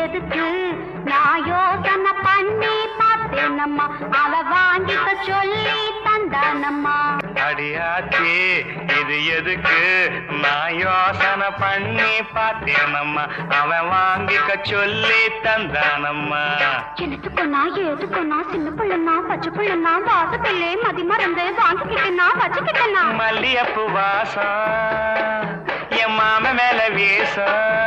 எதுக்கு நான் யோசனை பண்ணி பார்த்தேனம்மா அவ வாங்கிக்க சொல்லி தந்தானம்மா. அடியாச்சி இது எதுக்கு நான் யோசனை பண்ணி பார்த்தேனம்மா அவன் வாங்கிக்க சொல்லி தந்தானம்மா. எனத்துக்குன்னா ஏதுக்குன்னா சின்ன பிள்ளைன்னா பச்சை பிள்ளைன்னா வாசப்பிள்ளை மதி மறந்து வாங்கிக்கிட்டேன்னா வச்சுக்கிட்டேன்னா மல்லியப்பு வாசம் என் மாம மேல வீசம்